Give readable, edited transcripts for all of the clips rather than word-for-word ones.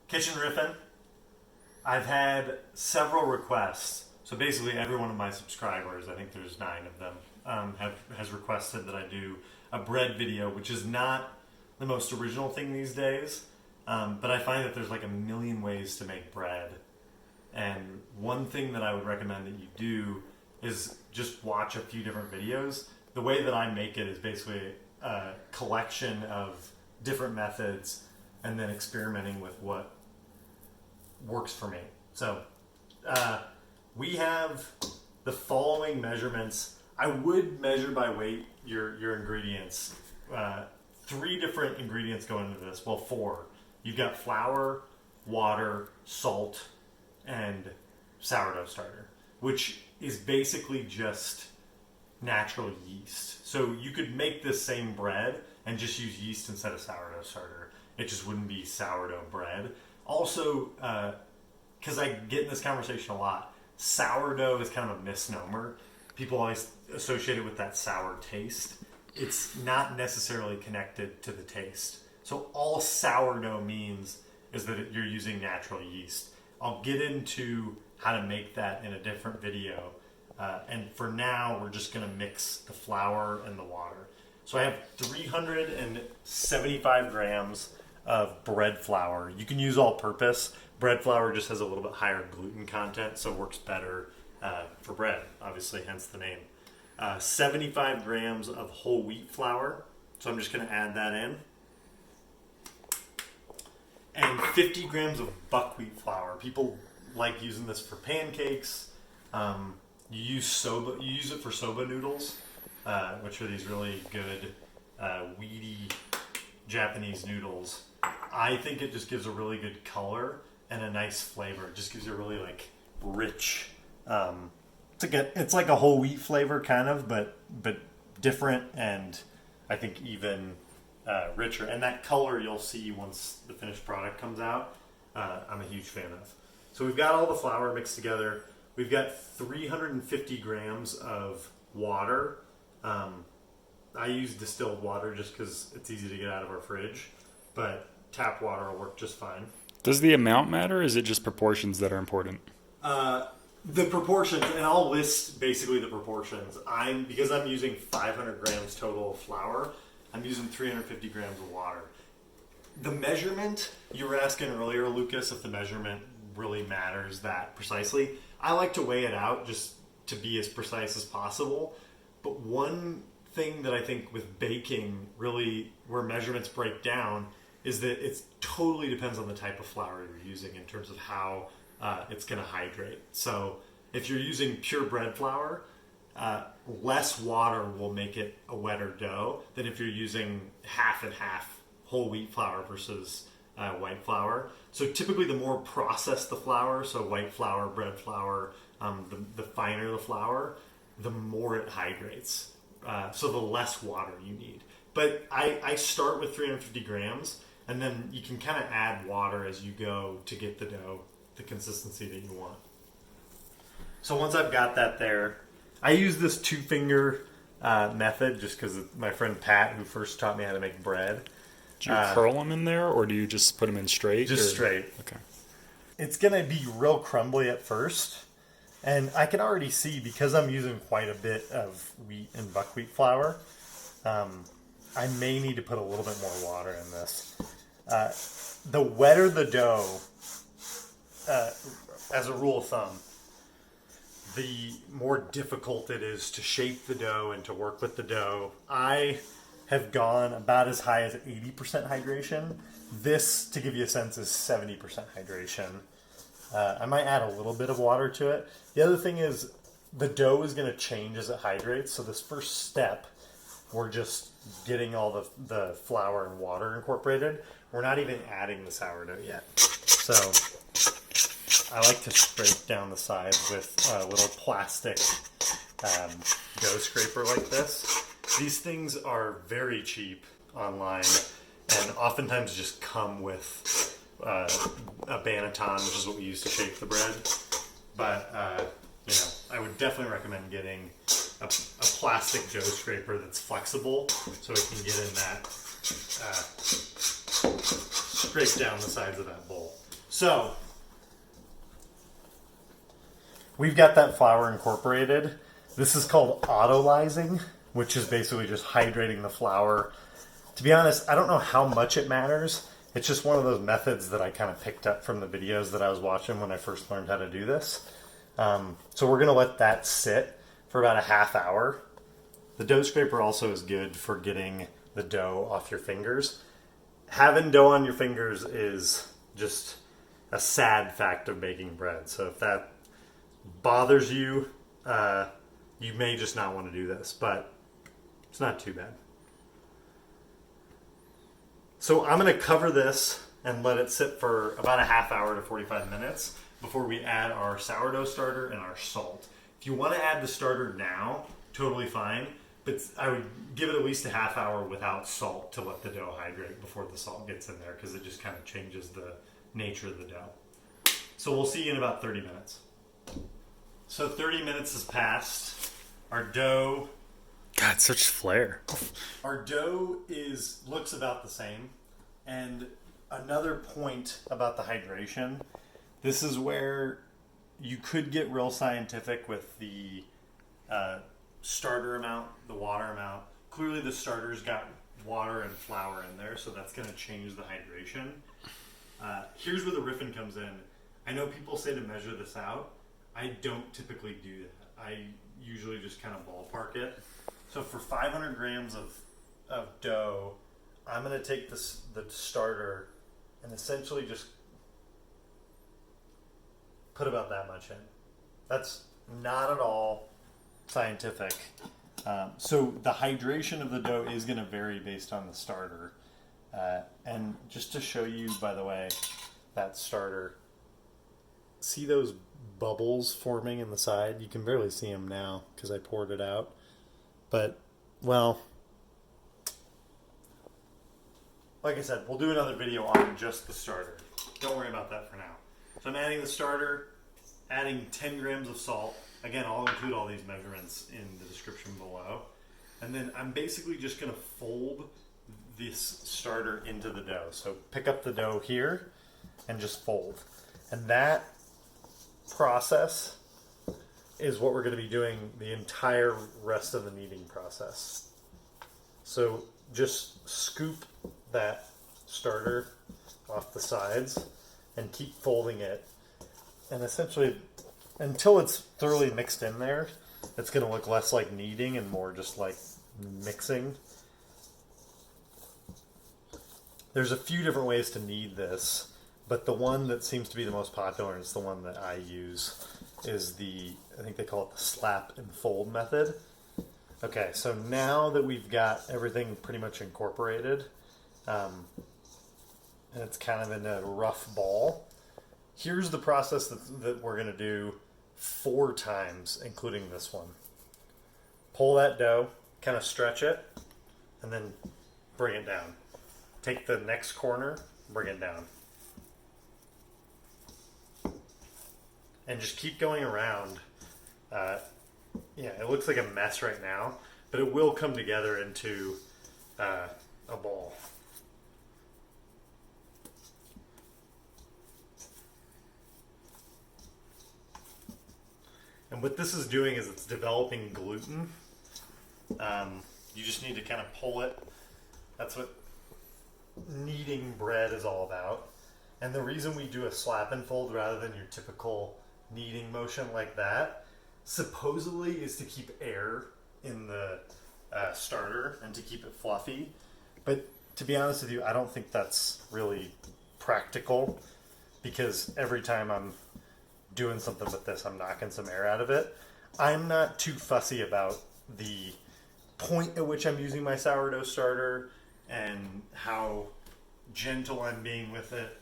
Kitchen Riffin. I've had several requests. So basically every one of my subscribers, I think there's 9 of them, has requested that I do a bread video, which is not the most original thing these days. But I find that there's like a million ways to make bread. And one thing that I would recommend that you do is just watch a few different videos. The way that I make it is basically a collection of different methods and then experimenting with what works for me. So we have the following measurements. I would measure by weight your ingredients. 3 different ingredients go into this. Well, 4. You've got flour, water, salt, and sourdough starter, which is basically just natural yeast. So you could make this same bread and just use yeast instead of sourdough starter. It just wouldn't be sourdough bread. Also, because I get in this conversation a lot, sourdough is kind of a misnomer. People always associate it with that sour taste. It's not necessarily connected to the taste. So all sourdough means is that you're using natural yeast. I'll get into how to make that in a different video. And for now, we're just going to mix the flour and the water. So I have 375 grams of bread flour. You can use all-purpose. Bread flour just has a little bit higher gluten content, so it works better for bread, obviously, hence the name. 75 grams of whole wheat flour. So I'm just going to add that in. And 50 grams of buckwheat flour. People like using this for pancakes. You use it for soba noodles, which are these really good weedy Japanese noodles. I think it just gives a really good color and a nice flavor. It just gives you a really like rich. It's like a whole wheat flavor kind of, but different, and I think even richer. And that color you'll see once the finished product comes out. I'm a huge fan of. So we've got all the flour mixed together. We've got 350 grams of water. I use distilled water just because it's easy to get out of our fridge, but tap water will work just fine. Does the amount matter, or is it just proportions that are important? The proportions, and I'll list basically the proportions. Because I'm using 500 grams total of flour, I'm using 350 grams of water. The measurement, you were asking earlier, Lucas, if the measurement really matters that precisely. I like to weigh it out just to be as precise as possible. But one thing that I think with baking, really where measurements break down, is that it totally depends on the type of flour you're using in terms of how it's going to hydrate. So if you're using pure bread flour, less water will make it a wetter dough than if you're using half and half whole wheat flour versus white flour. So typically the more processed the flour, so white flour, bread flour, the finer the flour, the more it hydrates. So the less water you need. But I start with 350 grams, and then you can kind of add water as you go to get the dough the consistency that you want. So once I've got that there, I use this 2-finger method just because my friend Pat, who first taught me how to make bread. Do you curl them in there, or do you just put them in straight? Just straight. Okay. It's going to be real crumbly at first, and I can already see, because I'm using quite a bit of wheat and buckwheat flour, I may need to put a little bit more water in this. The wetter the dough, as a rule of thumb, the more difficult it is to shape the dough and to work with the dough. I have gone about as high as 80% hydration. This, to give you a sense, is 70% hydration. I might add a little bit of water to it. The other thing is the dough is going to change as it hydrates. So this first step, we're just getting all the flour and water incorporated. We're not even adding the sourdough yet. So I like to scrape down the sides with a little plastic dough scraper like this. These things are very cheap online and oftentimes just come with a banneton, which is what we use to shape the bread. But I would definitely recommend getting a plastic dough scraper that's flexible so it can get in that, scrape down the sides of that bowl. So, we've got that flour incorporated. This is called autolyzing, which is basically just hydrating the flour. To be honest, I don't know how much it matters. It's just one of those methods that I kind of picked up from the videos that I was watching when I first learned how to do this. So we're going to let that sit for about a half hour. The dough scraper also is good for getting the dough off your fingers. Having dough on your fingers is just a sad fact of baking bread. So if that bothers you, you may just not want to do this, but it's not too bad. So I'm going to cover this and let it sit for about a half hour to 45 minutes before we add our sourdough starter and our salt. If you want to add the starter now, totally fine, but I would give it at least a half hour without salt to let the dough hydrate before the salt gets in there, because it just kind of changes the nature of the dough. So we'll see you in about 30 minutes. So 30 minutes has passed. Our dough... God, such flair. Our dough looks about the same. And another point about the hydration, this is where you could get real scientific with the starter amount, the water amount. Clearly the starter's got water and flour in there, so that's going to change the hydration. Here's where the Riffin comes in. I know people say to measure this out. I don't typically do that. I usually just kind of ballpark it. So for 500 grams of dough, I'm going to take the starter and essentially just put about that much in. That's not at all scientific. So the hydration of the dough is going to vary based on the starter. And just to show you, by the way, that starter, see those bubbles forming in the side? You can barely see them now because I poured it out. But, well, like I said, we'll do another video on just the starter. Don't worry about that for now. So I'm adding the starter, adding 10 grams of salt. Again, I'll include all these measurements in the description below. And then I'm basically just going to fold this starter into the dough. So pick up the dough here and just fold. And that process is what we're going to be doing the entire rest of the kneading process. So just scoop that starter off the sides and keep folding it. And essentially, until it's thoroughly mixed in there, it's going to look less like kneading and more just like mixing. There's a few different ways to knead this, but the one that seems to be the most popular, and it's the one that I use, is I think they call it the slap and fold method. Okay, so now that we've got everything pretty much incorporated, and it's kind of in a rough ball, here's the process that we're going to do 4 times, including this one. Pull that dough, kind of stretch it, and then bring it down. Take the next corner, bring it down. And just keep going around. Yeah, it looks like a mess right now, but it will come together into a ball. And what this is doing is it's developing gluten. You just need to kind of pull it. That's what kneading bread is all about. And the reason we do a slap and fold rather than your typical kneading motion like that, supposedly, is to keep air in the starter and to keep it fluffy. But to be honest with you, I don't think that's really practical, because every time I'm doing something with this, I'm knocking some air out of it. I'm not too fussy about the point at which I'm using my sourdough starter and how gentle I'm being with it.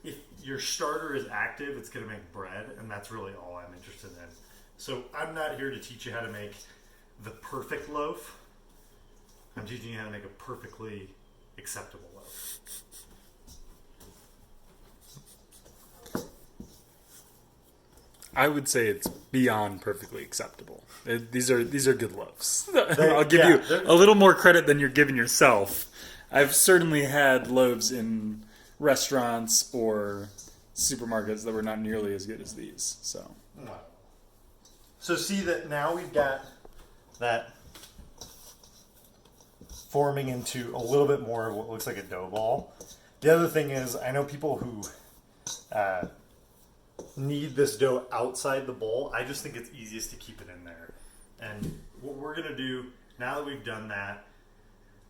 If your starter is active, it's going to make bread, and that's really all I'm interested in. So I'm not here to teach you how to make the perfect loaf. I'm teaching you how to make a perfectly acceptable loaf. I would say it's beyond perfectly acceptable. These are good loaves. I'll give you a little more credit than you're giving yourself. I've certainly had loaves in restaurants or supermarkets that were not nearly as good as these. So see that now we've got that forming into a little bit more of what looks like a dough ball. The other thing is, I know people who need this dough outside the bowl. I just think it's easiest to keep it in there. And what we're going to do, now that we've done that,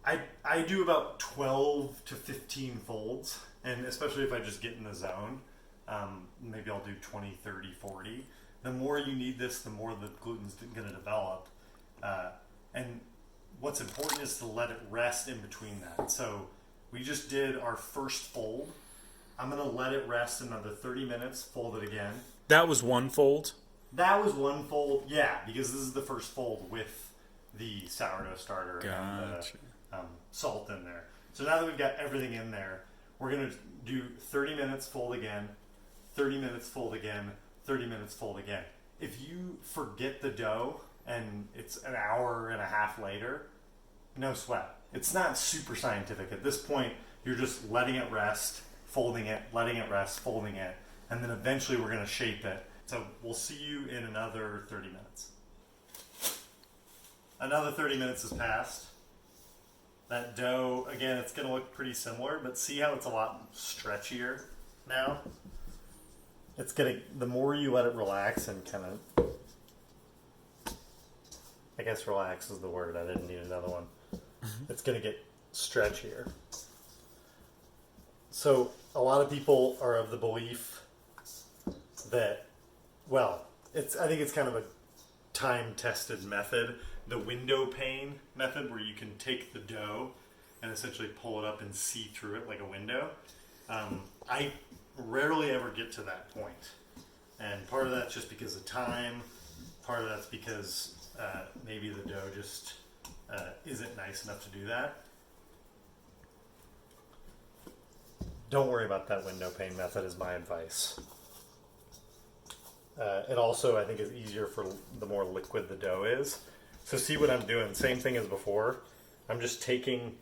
I do about 12 to 15 folds, and especially if I just get in the zone, maybe I'll do 20, 30, 40. The more you need this, the more the gluten's going to develop. And what's important is to let it rest in between that. So we just did our first fold. I'm going to let it rest another 30 minutes, fold it again. That was one fold? That was one fold, yeah, because this is the first fold with the sourdough starter and the salt in there. So now that we've got everything in there, we're going to do 30 minutes, fold again, 30 minutes, fold again, 30 minutes, fold again. If you forget the dough and it's an hour and a half later, no sweat. It's not super scientific. At this point, you're just letting it rest, folding it, letting it rest, folding it, and then eventually we're going to shape it. So we'll see you in another 30 minutes. Another 30 minutes has passed. That dough, again, it's going to look pretty similar, but see how it's a lot stretchier now? It's going to, the more you let it relax and kind of, I guess relax is the word, I didn't need another one. It's going to get stretchier. So a lot of people are of the belief that, well, I think it's kind of a time-tested method. The window pane method, where you can take the dough and essentially pull it up and see through it like a window. I rarely ever get to that point. And part of that's just because of time. Part of that's because maybe the dough just isn't nice enough to do that. Don't worry about that window pane method is my advice. It also, I think, is easier for the more liquid the dough is. So see what I'm doing, same thing as before. I'm just taking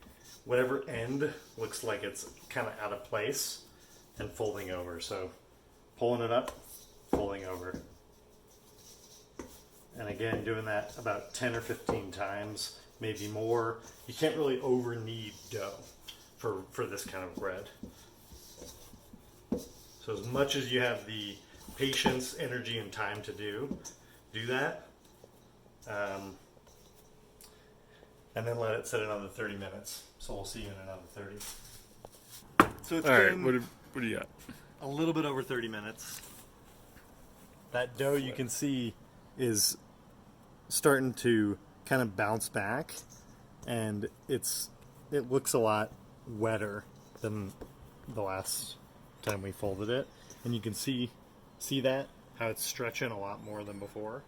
whatever end looks like it's kind of out of place and folding over. So pulling it up, folding over. And again, doing that about 10 or 15 times, maybe more. You can't really over knead dough for this kind of bread. So as much as you have the patience, energy, and time to do that. And then let it sit another 30 minutes. So we'll see you in another 30. So it's been what do you got? a little bit over 30 minutes. That dough you can see is starting to kind of bounce back, and it looks a lot wetter than the last time we folded it. And you can see that, how it's stretching a lot more than before.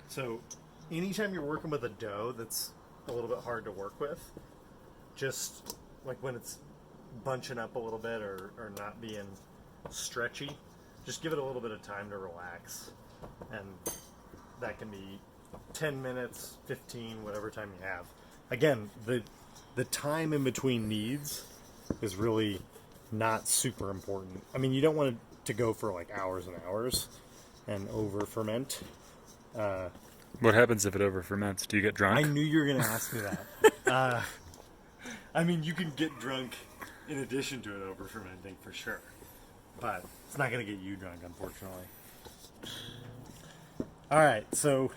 So anytime you're working with a dough that's a little bit hard to work with, just like when it's bunching up a little bit or not being stretchy, just give it a little bit of time to relax. And that can be 10 minutes, 15, whatever time you have. Again, the time in between kneads is really not super important. I mean, you don't want it to go for like hours and hours and over ferment. What happens if it over ferments? Do you get drunk? I knew you were going to ask me that. I mean, you can get drunk in addition to it over fermenting for sure, but it's not going to get you drunk, unfortunately. All right, so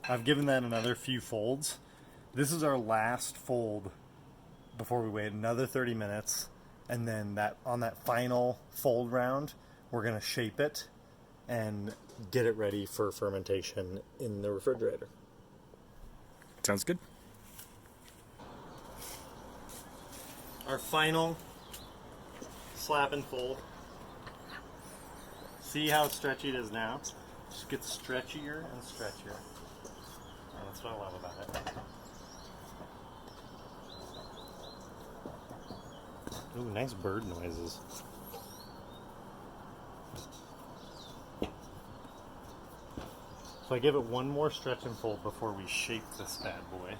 I've given that another few folds. This is our last fold before we wait another 30 minutes, and then on that final fold round, we're going to shape it and get it ready for fermentation in the refrigerator. Sounds good. Our final slap and fold. See how stretchy it is now? Just gets stretchier and stretchier. And that's what I love about it. Ooh, nice bird noises. So I give it one more stretch and fold before we shape this bad boy.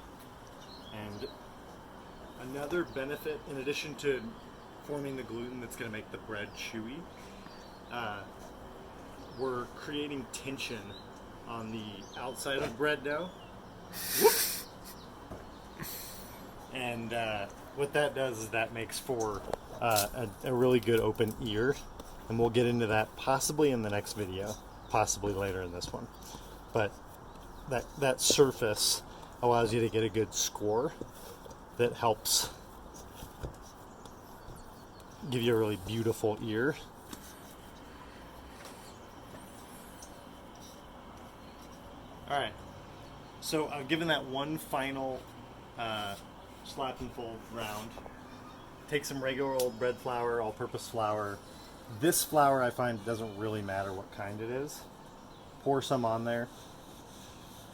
And another benefit, in addition to forming the gluten that's going to make the bread chewy. We're creating tension on the outside of bread dough. And what that does is that makes for a really good open ear. And we'll get into that possibly in the next video, possibly later in this one. But that surface allows you to get a good score that helps give you a really beautiful ear. All right, so I've given that one final slap and fold round. Take some regular old bread flour, all-purpose flour. This flour I find doesn't really matter what kind it is. Pour some on there,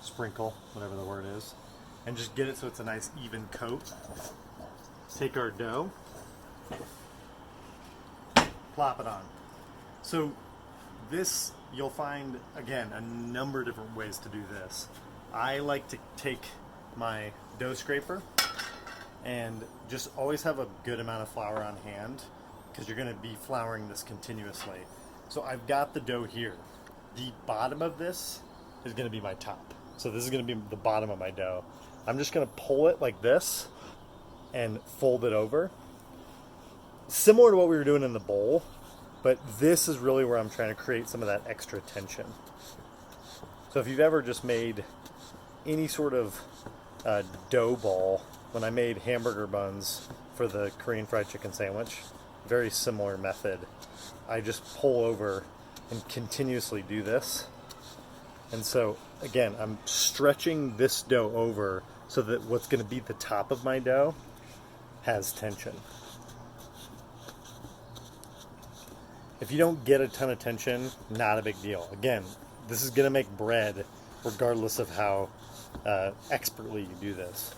sprinkle, whatever the word is, and just get it so it's a nice even coat. Take our dough, plop it on. So this, you'll find, again, a number of different ways to do this. I like to take my dough scraper and just always have a good amount of flour on hand because you're going to be flouring this continuously. So I've got the dough here. The bottom of this is going to be my top. So this is going to be the bottom of my dough. I'm just going to pull it like this and fold it over. Similar to what we were doing in the bowl, but this is really where I'm trying to create some of that extra tension. So if you've ever just made any sort of dough ball, when I made hamburger buns for the Korean fried chicken sandwich, very similar method. I just pull over and continuously do this. And so again, I'm stretching this dough over so that what's going to be the top of my dough has tension. If you don't get a ton of tension, not a big deal. Again, this is going to make bread regardless of how expertly you do this.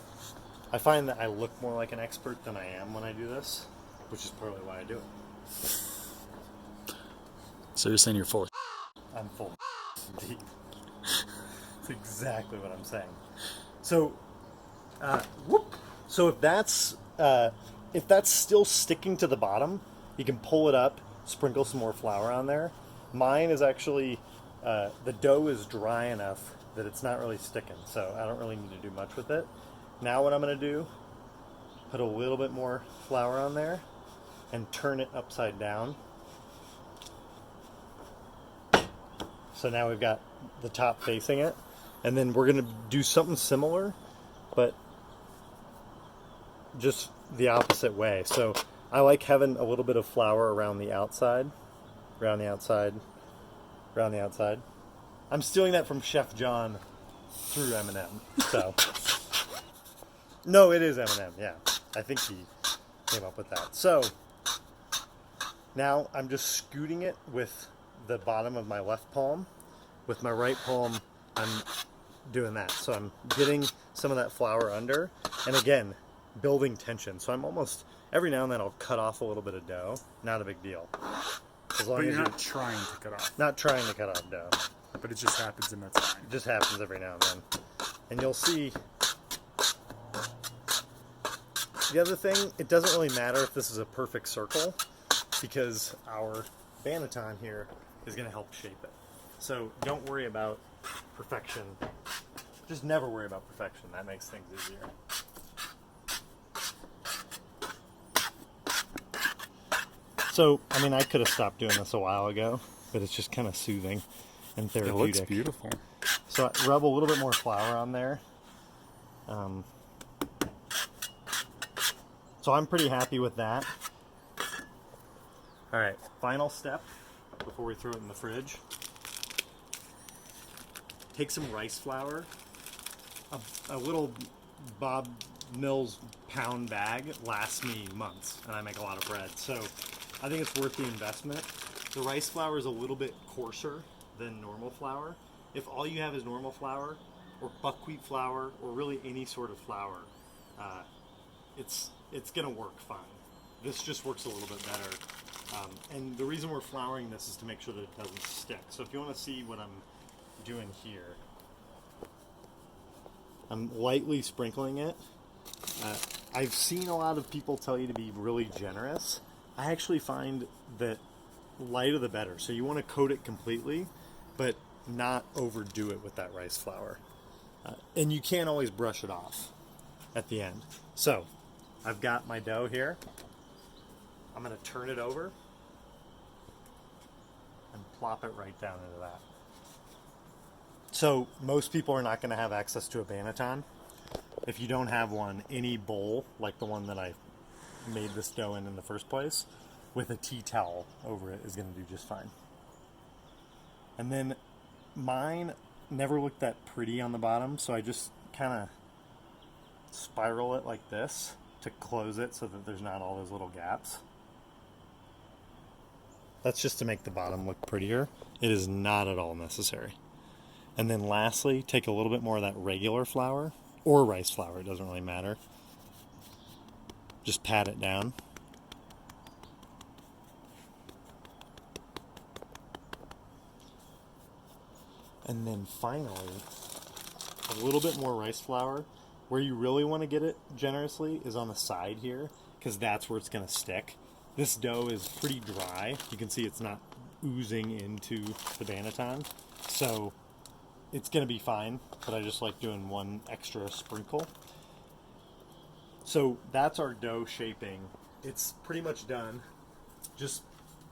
I find that I look more like an expert than I am when I do this, which is partly why I do it. So you're saying you're full of I'm full indeed. That's exactly what I'm saying. So, So if that's still sticking to the bottom, you can pull it up, sprinkle some more flour on there. Mine is actually the dough is dry enough that it's not really sticking, so I don't really need to do much with it. Now what I'm going to do, put a little bit more flour on there and turn it upside down. So now we've got the top facing it, and then we're going to do something similar, but just the opposite way. So I like having a little bit of flour around the outside, around the outside, around the outside. I'm stealing that from Chef John through Eminem. So no, it is Eminem. Yeah, I think he came up with that. So now I'm just scooting it with the bottom of my left palm. With my right palm, I'm doing that. So I'm getting some of that flour under, and again, building tension. So I'm almost, every now and then I'll cut off a little bit of dough. Not a big deal. As long But as you're not trying to cut off. not trying to cut off dough. But it just happens and that's fine. It just happens every now and then. And you'll see, the other thing, it doesn't really matter if this is a perfect circle because our banneton here is going to help shape it. So don't worry about perfection. Just never worry about perfection. That makes things easier. So, I mean, I could have stopped doing this a while ago, but it's just kind of soothing and It therapeutic. looks beautiful. So I rub a little bit more flour on there. So I'm pretty happy with that. All right, final step before we throw it in the fridge. Take some rice flour. A little Bob Mills pound bag lasts me months, and I make a lot of bread. So I think it's worth the investment. The rice flour is a little bit coarser than normal flour. If all you have is normal flour, or buckwheat flour, or really any sort of flour, it's gonna work fine. This just works a little bit better. And the reason we're flouring this is to make sure that it doesn't stick. So if you want to see what I'm doing here, I'm lightly sprinkling it. I've seen a lot of people tell you to be really generous. I actually find that lighter the better. So you want to coat it completely, but not overdo it with that rice flour. And you can't always brush it off at the end. So I've got my dough here. I'm going to turn it over and plop it right down into that. So most people are not going to have access to a banneton. If you don't have one, any bowl like the one that I made this dough in the first place with a tea towel over it is going to do just fine. And then mine never looked that pretty on the bottom, so I just kind of spiral it like this to close it so that there's not all those little gaps. That's just to make the bottom look prettier. It is not at all necessary. And then lastly, take a little bit more of that regular flour or rice flour, it doesn't really matter. Just pat it down. And then finally, a little bit more rice flour. Where you really want to get it generously is on the side here, because that's where it's going to stick. This dough is pretty dry. You can see it's not oozing into the banneton. So it's going to be fine, but I just like doing one extra sprinkle. So that's our dough shaping. It's pretty much done. Just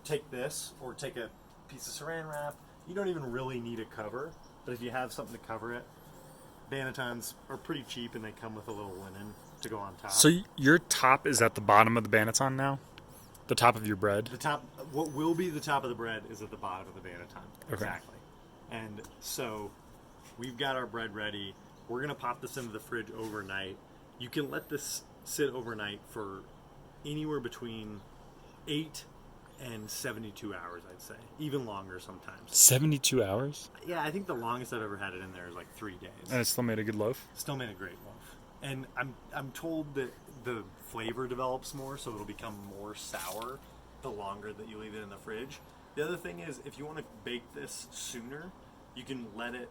take this or take a piece of saran wrap. You don't even really need a cover, but if you have something to cover it, bannetons are pretty cheap and they come with a little linen to go on top. So your top is at the bottom of the banneton now? The top of your bread? The top, what will be the top of the bread is at the bottom of the banneton. Okay. Exactly. And so we've got our bread ready. We're going to pop this into the fridge overnight. You can let this sit overnight for anywhere between 8 and 72 hours, I'd say. Even longer sometimes. 72 hours? Yeah, I think the longest I've ever had it in there is like 3 days. And it still made a good loaf? Still made a great loaf. And I'm told that the flavor develops more, so it'll become more sour the longer that you leave it in the fridge. The other thing is, if you want to bake this sooner, you can let it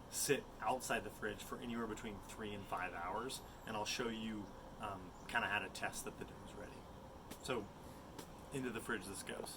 sit outside the fridge for anywhere between 3 and 5 hours, and I'll show you kind of how to test that the dough is ready. So into the fridge this goes.